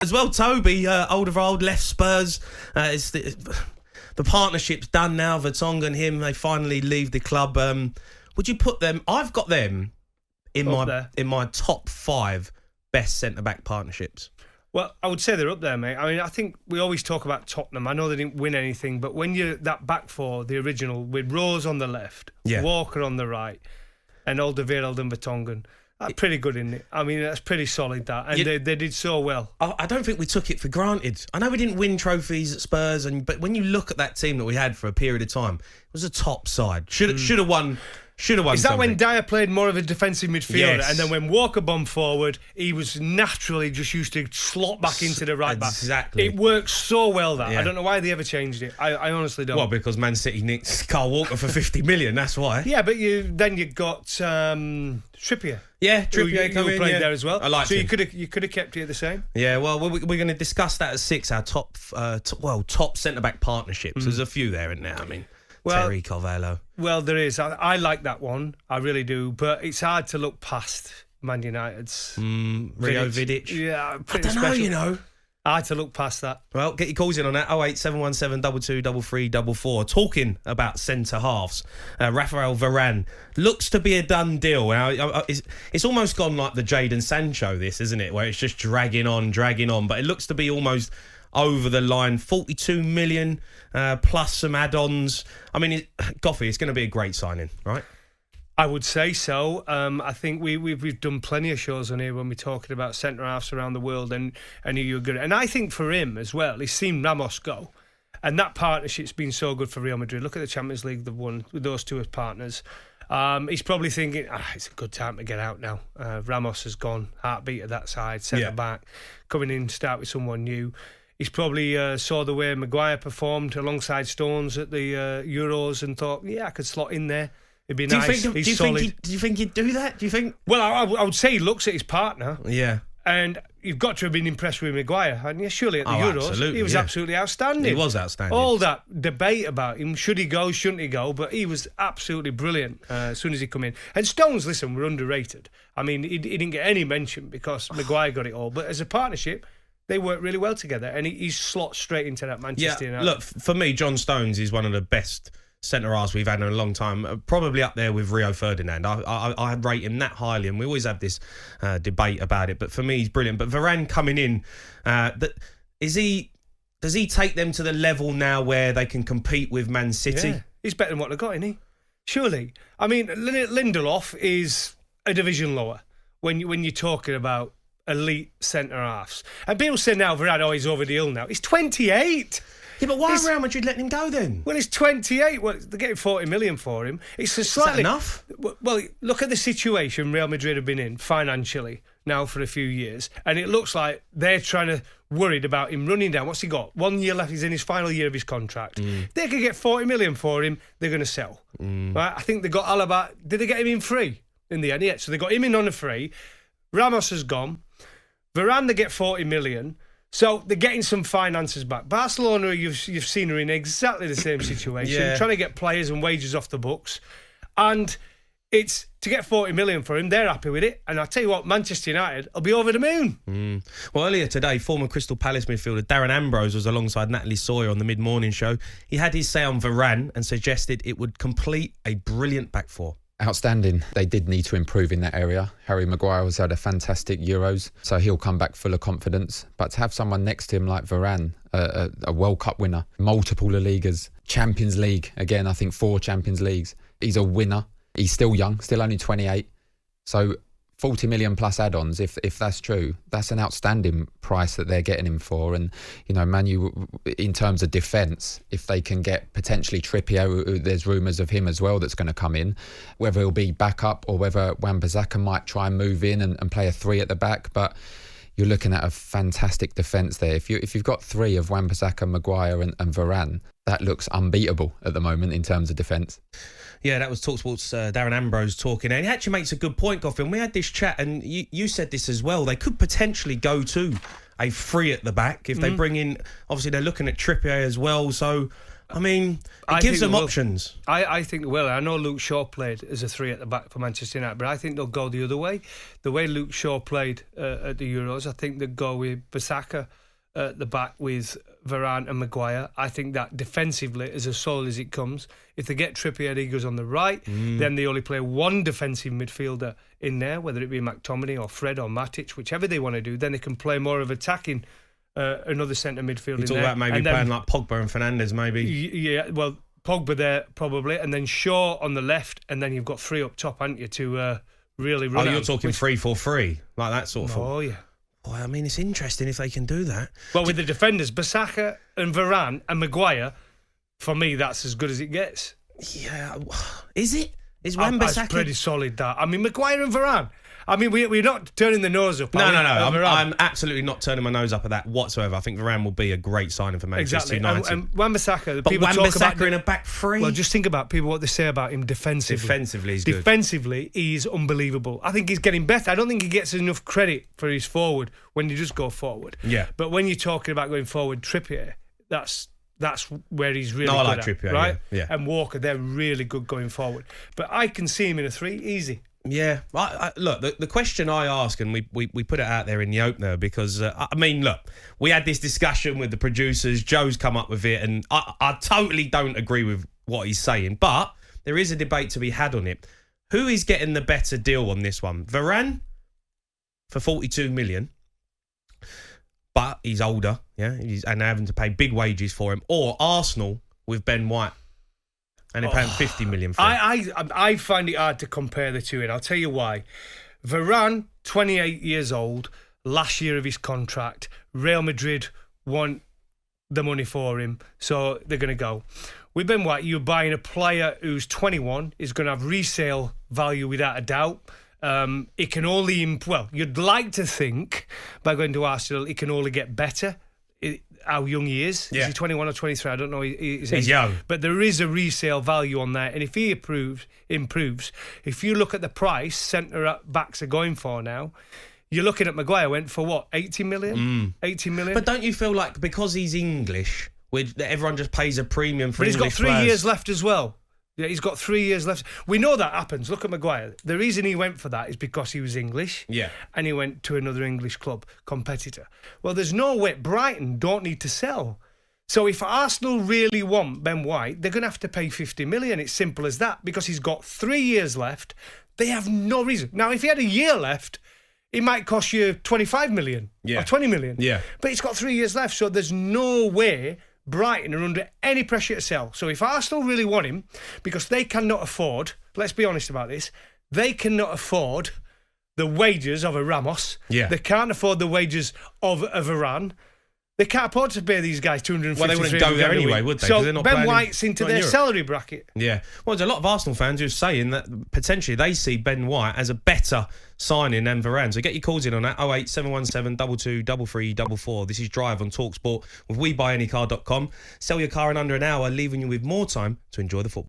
As well, Toby, old left Spurs. It's the partnership's done now. Vertonghen and him, they finally leave the club. Would you put them? I've got them in my top 5 best centre-back partnerships. Well, I would say they're up there, mate. I mean, I think we always talk about Tottenham. I know they didn't win anything, but when you're that back four, the original, with Rose on the left, Walker on the right, and Alderweireld and Vertonghen, that's pretty good, isn't it? I mean, that's pretty solid, that. And they did so well. I don't think we took it for granted. I know we didn't win trophies at Spurs, but when you look at that team that we had for a period of time, it was a top side. Should have won. Is that when Dyer played more of a defensive midfielder? Yes. And then when Walker bombed forward, he was naturally just used to slot back into the right back. Exactly. It worked so well, that. Yeah. I don't know why they ever changed it. I honestly don't. Well, because Man City nicked Kyle Walker for 50 million, that's why. Yeah, but then you got Trippier. Yeah, Trippier who played there as well. I liked so him. you could have kept it the same. Yeah, well, we're going to discuss that at 6, our top centre-back partnerships. There's a few there, isn't there? I mean... Terry Carvalho. Well, there is. I like that one. I really do. But it's hard to look past Man United's Rio Vidic. Yeah, I don't know, you know. Hard to look past that. Well, get your calls in on that. 08717 223344. Talking about centre halves, Raphael Varane looks to be a done deal. Now, it's almost gone like the Jadon Sancho, this, isn't it? Where it's just dragging on. But it looks to be almost over the line. 42 million plus some add-ons. I mean, Goughie, it's going to be a great signing, right? I would say so. I think we've done plenty of shows on here when we're talking about centre-halves around the world and who you're good at. And I think for him as well, he's seen Ramos go. And that partnership's been so good for Real Madrid. Look at the Champions League they've won with those two as partners. He's probably thinking, it's a good time to get out now. Ramos has gone, heartbeat at that side, centre-back, coming in, start with someone new. He's probably saw the way Maguire performed alongside Stones at the Euros and thought, I could slot in there. It'd be nice. He's solid. Do you think he'd do that? Do you think? Well, I would say he looks at his partner. Yeah. And you've got to have been impressed with Maguire, hadn't you? Surely at the Euros. He was absolutely outstanding. He was outstanding. All that debate about him, should he go, shouldn't he go, but he was absolutely brilliant as soon as he come in. And Stones, listen, were underrated. I mean, he didn't get any mention because Maguire got it all, but as a partnership, they work really well together, and he slots straight into that Manchester United. Look, for me, John Stones is one of the best centre-halves we've had in a long time, probably up there with Rio Ferdinand. I rate him that highly, and we always have this debate about it, but for me, he's brilliant. But Varane coming in, does he take them to the level now where they can compete with Man City? Yeah. He's better than what they've got, isn't he? Surely. I mean, Lindelof is a division lower when you're talking about elite centre-halves. And people say now, Varane, he's over the hill now. He's 28. Yeah, but why Real Madrid letting him go then? Well, he's 28. Well, they're getting 40 million for him. It's a slightly... Is that enough? Well, look at the situation Real Madrid have been in financially now for a few years, and it looks like they're worried about him running down. What's he got? 1 year left. He's in his final year of his contract. They could get 40 million for him. They're going to sell. Right? I think they got Alaba. Did they get him in free in the end? Yeah, so they got him in on a free. Ramos has gone. Varane, they get 40 million. So they're getting some finances back. Barcelona, you've seen her in exactly the same situation, trying to get players and wages off the books. And it's to get 40 million for him, they're happy with it. And I'll tell you what, Manchester United will be over the moon. Well, earlier today, former Crystal Palace midfielder Darren Ambrose was alongside Natalie Sawyer on the mid-morning show. He had his say on Varane and suggested it would complete a brilliant back four. Outstanding. They did need to improve in that area. Harry Maguire has had a fantastic Euros, so he'll come back full of confidence. But to have someone next to him like Varane, a World Cup winner, multiple La Ligas, Champions League, again, I think 4 Champions Leagues. He's a winner. He's still young, still only 28. So 40 million plus add-ons, if that's true, that's an outstanding price that they're getting him for. And, you know, Man U, in terms of defence, if they can get potentially Trippier, there's rumours of him as well that's going to come in, whether he'll be backup or whether Wan-Bissaka might try and move in and play a 3 at the back. But you're looking at a fantastic defence there. If you've got 3 of Wan-Bissaka, Maguire and Varane, that looks unbeatable at the moment in terms of defence. Yeah, that was talkSPORT's Darren Ambrose talking. And he actually makes a good point, Goughie. And we had this chat, and you said this as well. They could potentially go to a 3 at the back if they bring in... Obviously, they're looking at Trippier as well. So I mean, I it gives think them they will. options. I think, well, I know Luke Shaw played as a 3 at the back for Manchester United, but I think they'll go the other way. The way Luke Shaw played at the Euros, I think they'll go with Bissaka at the back with Varane and Maguire. I think that defensively is as solid as it comes. If they get Trippier, he goes on the right, then they only play one defensive midfielder in there, whether it be McTominay or Fred or Matic, whichever they want to do. Then they can play more of attacking another centre midfield You in talk there. about maybe And then- playing like Pogba and Fernandes, maybe. Yeah, well, Pogba there probably, and then Shaw on the left, and then you've got 3 up top, haven't you, to really run. You're out, talking which- 3-4-3, like that sort of thing. Oh yeah. Boy, I mean, it's interesting if they can do that. Well, with the defenders, Bissaka and Varane and Maguire, for me, that's as good as it gets. Yeah, is it? Is That's Wan-Bissaka? pretty solid. That I mean, Maguire and Varane. I mean, we're not turning the nose up. No. are we, at Varane? I'm absolutely not turning my nose up at that whatsoever. I think Varane will be a great signing for Manchester exactly. United. And Wan-Bissaka, the but people talk about Wan-Bissaka in a back three? Well, just think about people what they say about him defensively. Defensively, he's good. Defensively, he's unbelievable. I think he's getting better. I don't think he gets enough credit for his forward when you just go forward. Yeah. But when you're talking about going forward, Trippier, that's where he's really No, I good like at, Trippier, right? yeah. And Walker, they're really good going forward. But I can see him in a 3, easy. Yeah, look, the question I ask, and we put it out there in the opener because, I mean, look, we had this discussion with the producers, Joe's come up with it, and I totally don't agree with what he's saying, but there is a debate to be had on it. Who is getting the better deal on this one? Varane for 42 million, but he's older, yeah, and they're having to pay big wages for him, or Arsenal with Ben White. And they're paying 50 million for him. I find it hard to compare the two, and I'll tell you why. Varane, 28 years old, last year of his contract. Real Madrid want the money for him, so they're going to go. With Ben White, you're buying a player who's 21, is going to have resale value without a doubt. It can only, you'd like to think by going to Arsenal, it can only get better. How young he is. Yeah. Is he 21 or 23? I don't know. He's young. But there is a resale value on there. And if he improves, if you look at the price centre-backs are going for now, you're looking at Maguire went for what, 80 million? 80 million? But don't you feel like because he's English, everyone just pays a premium for But he's got English 3 players? years left as well. Yeah, he's got 3 years left. We know that happens. Look at Maguire. The reason he went for that is because he was English. Yeah. And he went to another English club competitor. Well, there's no way. Brighton don't need to sell. So if Arsenal really want Ben White, they're going to have to pay 50 million. It's simple as that because he's got 3 years left. They have no reason. Now, if he had a year left, it might cost you 25 million or 20 million. Yeah. But he's got 3 years left. So there's no way Brighton are under any pressure to sell. So if Arsenal really want him, because they cannot afford, let's be honest about this, they cannot afford the wages of a Ramos. Yeah. They can't afford the wages of a Varane. They can't afford to pay these guys 250. Well, they wouldn't go there anyway, would they? 'Cause So they're not Ben playing White's into not in their Europe. salary bracket. Yeah. Well, there's a lot of Arsenal fans who are saying that potentially they see Ben White as a better signing than Varane. So get your calls in on that 08717 22 3344. This is Drive on talkSPORT with WeBuyAnyCar.com. Sell your car in under an hour, leaving you with more time to enjoy the football.